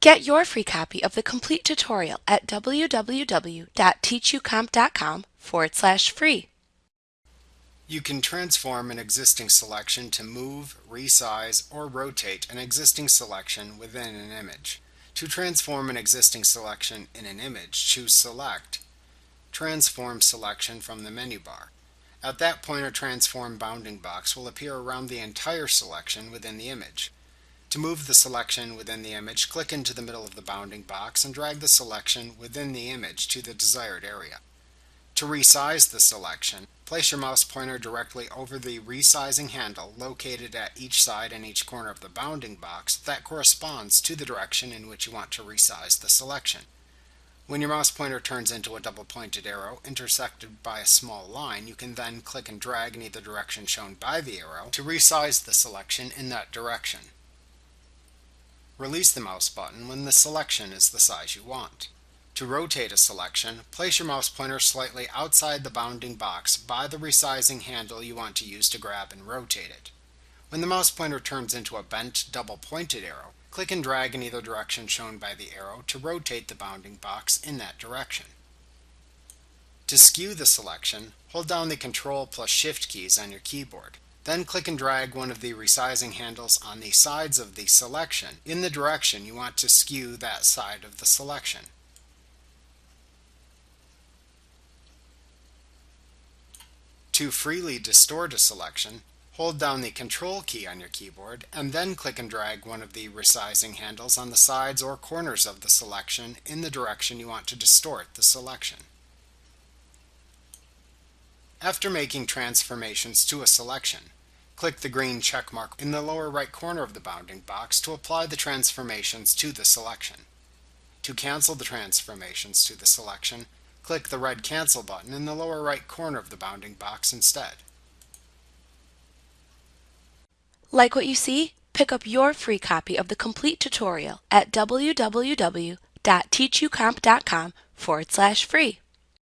Get your free copy of the complete tutorial at www.teachucomp.com/free. You can transform an existing selection to move, resize, or rotate an existing selection within an image. To transform an existing selection in an image, choose Select, Transform Selection from the menu bar. At that point, a transform bounding box will appear around the entire selection within the image. To move the selection within the image, click into the middle of the bounding box and drag the selection within the image to the desired area. To resize the selection, place your mouse pointer directly over the resizing handle located at each side and each corner of the bounding box that corresponds to the direction in which you want to resize the selection. When your mouse pointer turns into a double-pointed arrow intersected by a small line, you can then click and drag in either direction shown by the arrow to resize the selection in that direction. Release the mouse button when the selection is the size you want. To rotate a selection, place your mouse pointer slightly outside the bounding box by the resizing handle you want to use to grab and rotate it. When the mouse pointer turns into a bent, double-pointed arrow, click and drag in either direction shown by the arrow to rotate the bounding box in that direction. To skew the selection, hold down the Ctrl plus Shift keys on your keyboard. Then click and drag one of the resizing handles on the sides of the selection in the direction you want to skew that side of the selection. To freely distort a selection, hold down the Control key on your keyboard and then click and drag one of the resizing handles on the sides or corners of the selection in the direction you want to distort the selection. After making transformations to a selection, click the green check mark in the lower right corner of the bounding box to apply the transformations to the selection. To cancel the transformations to the selection, click the red Cancel button in the lower right corner of the bounding box instead. Like what you see? Pick up your free copy of the complete tutorial at www.teachucomp.com/free.